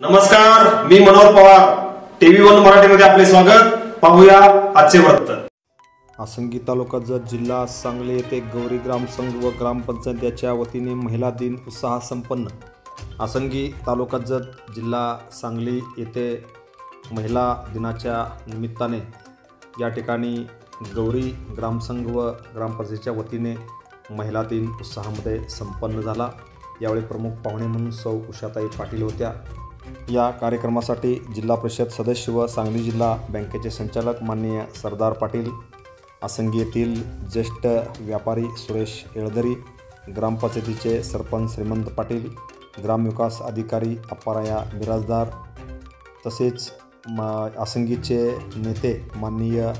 नमस्कार, मी मनोहर पवार. TV1 मराठीमध्ये आपले स्वागत. पाहूया आजचे वृत्त. आसंगी तालुका जत जिल्हा सांगली येथे गौरी ग्राम संघ व ग्रामपंचायत याच्या वतीने महिला दिन उत्साह संपन्न. आसंगी तालुका जत जिल्हा सांगली येथे महिला दिनाच्या निमित्ताने या ठिकाणी गौरी ग्रामसंघ व ग्रामपंचायतीच्या वतीने महिला दिन उत्साहामध्ये संपन्न झाला. यावेळी प्रमुख पाहुणे म्हणून सौ उषाताई पाटील होत्या. या कार्यक्रमासाठी जिल्हा परिषद सदस्य व सांगली जिल्हा बँकेचे संचालक माननीय सरदार पाटील, आसंगी येथील ज्येष्ठ व्यापारी सुरेश येळदरी, ग्रामपंचायतीचे सरपंच श्रीमंत पाटील, ग्रामविकास अधिकारी अप्पाराया बिराजदार, तसेच आसंगीचे नेते माननीय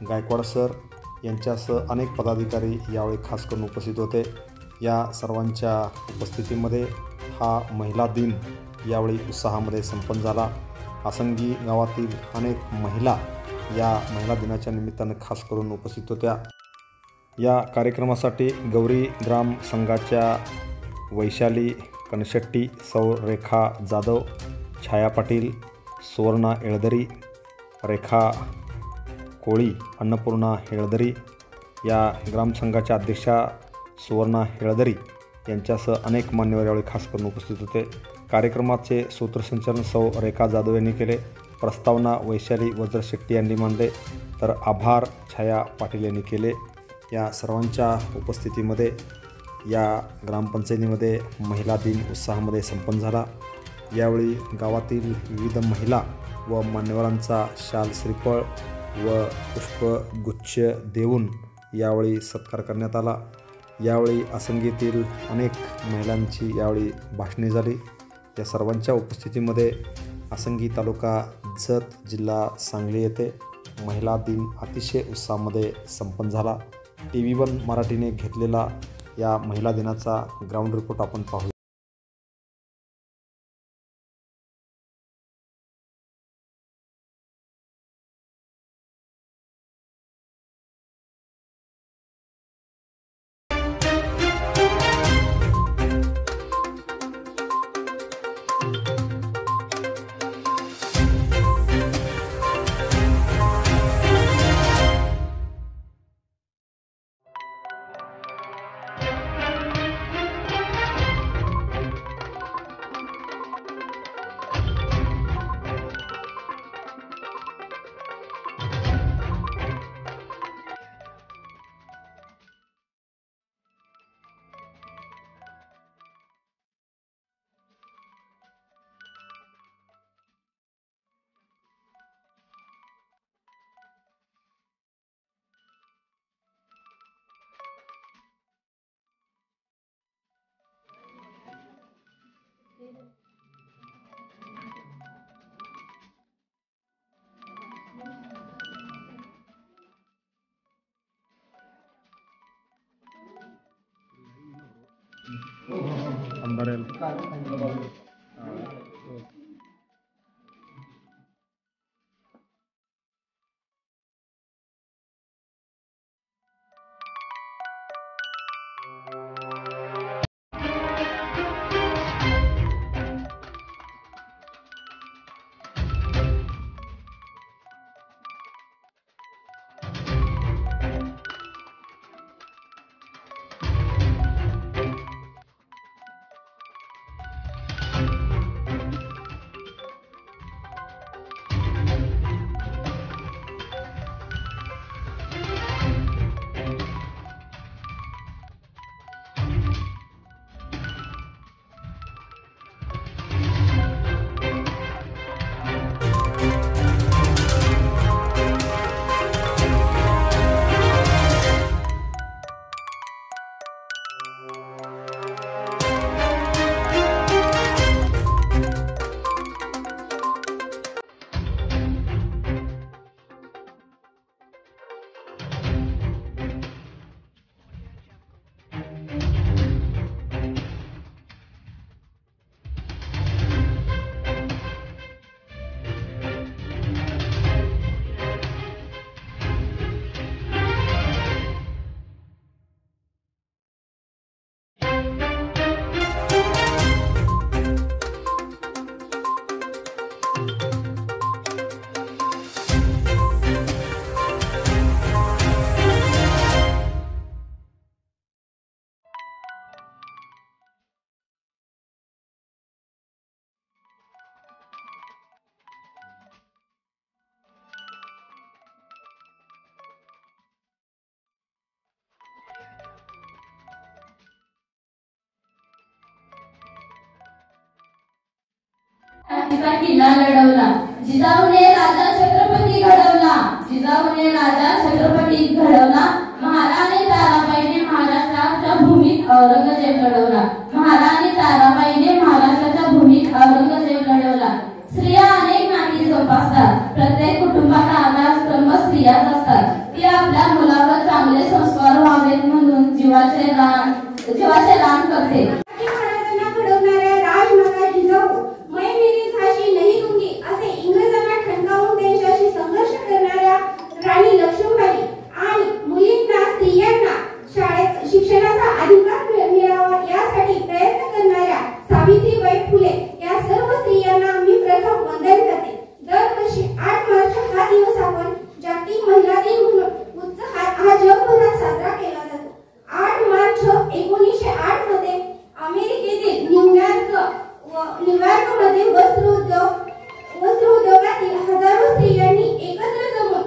गायकवाड सर यांच्यासह अनेक पदाधिकारी यावेळी खास करून उपस्थित होते. या सर्वांच्या उपस्थितीमध्ये हा महिला दिन यावेळी उत्साहामध्ये संपन्न झाला. आसंगी गावातील अनेक महिला या महिला दिनाच्या निमित्तानं खास करून उपस्थित होत्या. या कार्यक्रमासाठी गौरी ग्राम संघाच्या वैशाली कनशेट्टी, सौ रेखा जाधव, छाया पाटील, सुवर्णा येळदरी, रेखा कोळी, अन्नपूर्णा येळदरी, या ग्रामसंघाच्या अध्यक्षा सुवर्णा येळदरी यांच्यासह अनेक मान्यवर यावेळी खास करून उपस्थित होते. कार्यक्रमाचे सूत्रसंचालन सौ रेखा जाधव यांनी केले. प्रस्तावना वैशाली वज्रशेट्टी यांनी मांडले, तर आभार छाया पाटील यांनी केले. या सर्वांच्या उपस्थितीमध्ये या ग्रामपंचायतीमध्ये महिला दिन उत्साहामध्ये संपन्न झाला. यावेळी गावातील विविध महिला व मान्यवरांचा शाल श्रीफळ व पुष्पगुच्छ देऊन यावेळी सत्कार करण्यात आला. यावेळी आसंगीतील अनेक महिलांची यावेळी भाषणे झाली. या सर्वांच्या उपस्थितीमध्ये आसंगी तालुका जत जिल्हा सांगली येथे महिला दिन अतिशय उत्साहामध्ये संपन्न झाला. TV1 मराठीने घेतलेला या महिला दिनाचा ग्राउंड रिपोर्ट आपण पाहू. झाशीचा किल्ला लढवला. जिजाऊने राजा छत्रपती घडवला. जिजाऊने राजा छत्रपती घडवला. महाराणी ताराबाईने महाराष्ट्राच्या भूमीत औरंगजेब लढवला. महाराणी ताराबाईने महाराष्ट्राच्या भूमीत औरंगजेब लढवला. स्त्रिया अनेक नाती जोपासतात. प्रत्येक कुटुंबाचा आधारस्तंभ स्त्रियाच असतात. ती आपल्या मुलावर चांगले संस्कार व्हावेत म्हणून जीवाचे रान करते. घडवणाऱ्या राजमाता जिजाऊ मैं मेरी झाशी नहीं दूंगी असे इंग्रजांना ठणकावून त्यांच्याशी संघर्ष करणाऱ्या राणी लक्ष्मीबाई आणि मुलींना स्त्रियांना शाळेत शिक्षणाचा अधिकार मिळावा यासाठी प्रयत्न करणाऱ्या सावित्रीबाई फुले या सर्व स्त्रियांना मी प्रथम वंदन करते. दरवर्षी 8 मार्च हा दिवस आपण जागतिक महिला दिन म्हणून उत्साहात हा जगभरात साजरा केला जातो. 8 मार्च 1908 मध्ये अमेरिकेतील न्यूयॉर्क मध्ये वस्त्रोद्योगातील हजारो स्त्रियांनी एकत्र जमून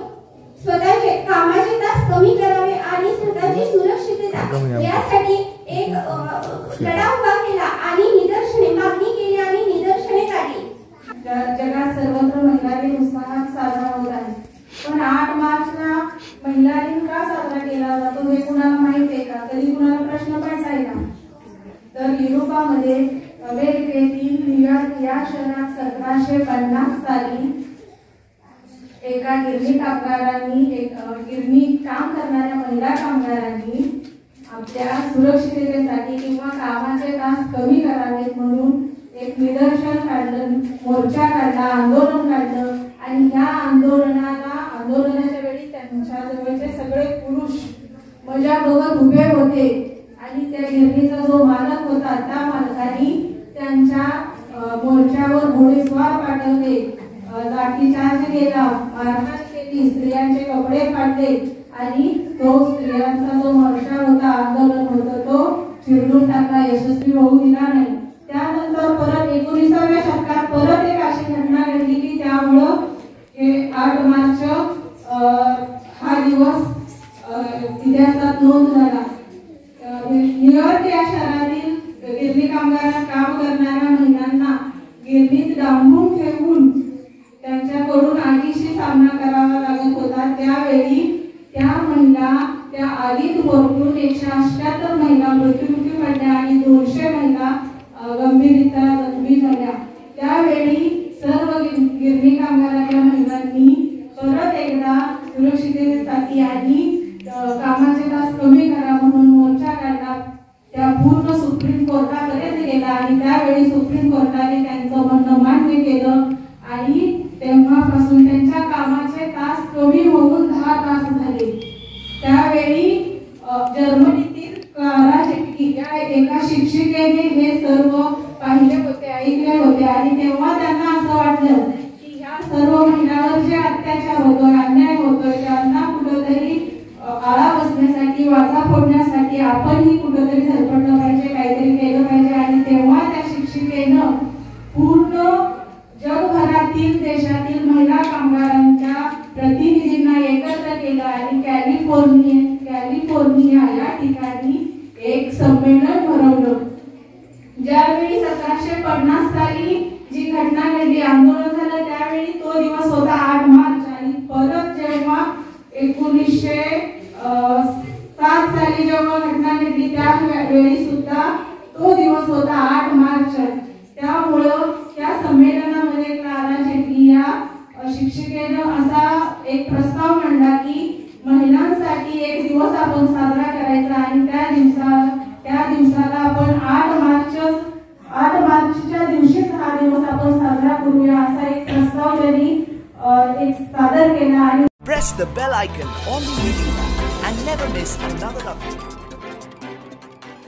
स्वतःचे कामाचे तास कमी करावे आणि स्वतःची सुरक्षितता यासाठी एक लढा उभा केला आणि मागणी केली आणि निदर्शने काढली. जगात सर्वत्र महिला दिन उत्साहात साजरा होत आहे. पण 8 मार्चला महिला दिन का साजरा केला जातो हे कुणाला माहित आहे का? कधी कुणाला प्रश्न पडलाय का? तर युरोपामध्ये अमेरिकेतील न्यूयॉर्क या शहरात 1750 साली एका गिरणी काम करणाऱ्या महिला कामगारांनी आपल्या सुरक्षिततेसाठी किंवा कामाचे तास कमी करावेत म्हणून एक निदर्शन काढलं, मोर्चा काढला, आंदोलन काढलं आणि या आंदोलनाच्या वेळी त्यांच्या जवळचे सगळे पुरुष मजाबरोबर उभे होते आणि त्या गिरणीचा जो मालक होता त्या मालकाने त्यांच्या मोर्चावर घोडेस्वार पाठवले, लाठीचार्ज केला, मारहाण केली, स्त्रियांचे कपडे फाडले आणि तो स्त्रियांचा जो मोर्चा होता, आंदोलन होतं तो चिरडून टाकला, यशस्वी होऊ दिला नाही. त्यानंतर परत 19व्या शतकात परत एक अशी घटना घडली की त्यामुळं हे 8 मार्च हा दिवस इतिहासात नोंद झाला. न्यूयॉर्क या शहरातील गिरणी कामगारांना काम करणाऱ्या महिलांना गिरणीत डांबून ठेवून त्यांच्याकडून आगीशी सामना करावा लागत होता. त्यावेळी त्या महिला त्या आगीत होरपून 178 महिला मृत्युमुखी पडल्या आणि 200 महिला गंभीररित्या जखमी झाल्या. त्यावेळी सर्व गिरणी कामगारांच्या महिलांनी परत एकदा सुरक्षिततेसाठी आणि कामाचे तास कमी करा म्हणून मोर्चा काढला. त्या पूर्ण सुप्रीम कोर्टापर्यंत गेला आणि त्यावेळी सुप्रीम कोर्टाने त्यांचं म्हणणं मान्य केलं आणि तेव्हापासून त्यांच्या कामाचे तास कमी होऊन 10 तास झाले. त्यावेळी जर्मनीतील क्लारा झेटकी या एका शिक्षिकेने हे सर्व पाहिले होते, ऐकले होते आणि तेव्हा त्यांना असं वाटलं की ह्या सर्व महिलांवर जे अत्याचार होतोय, अन्याय होतोय त्यांना कुठेतरी आळा बसण्यासाठी, वाचा फोडण्यासाठी आपणही कुठेतरी धडपडलं पाहिजे, काहीतरी केलं पाहिजे. आणि तेव्हा त्या शिक्षिकेनं पूर्ण जगभरातील देशातील महिला कामगारांच्या प्रतिनिधींना एकत्र केलं आणि कॅलिफोर्निया या ठिकाणी एक संमेलन भरवलं. ज्यावेळी 1750 साली जी घटना घडली, आंदोलन झालं, त्यावेळी तो दिवस होता 8 मार्च आणि परत जेव्हा 1907 साली जेव्हा घटना घडली त्यावेळी सुद्धा तो दिवस होता 8 मार्च. त्यामुळं त्या संमेलनामध्ये क्लारा झेटकी या शिक्षिकेनं असा एक प्रस्ताव मांडला की महिलांसाठी एक दिवस आपण साजरा करायचा आणि त्या दिवसाला आपण 8 मार्चच्या दिवशीच हा दिवस आपण साजरा करूया असा एक प्रस्ताव त्यांनी एक सादर केला. आणि Press the bell icon on the YouTube app and never miss another update.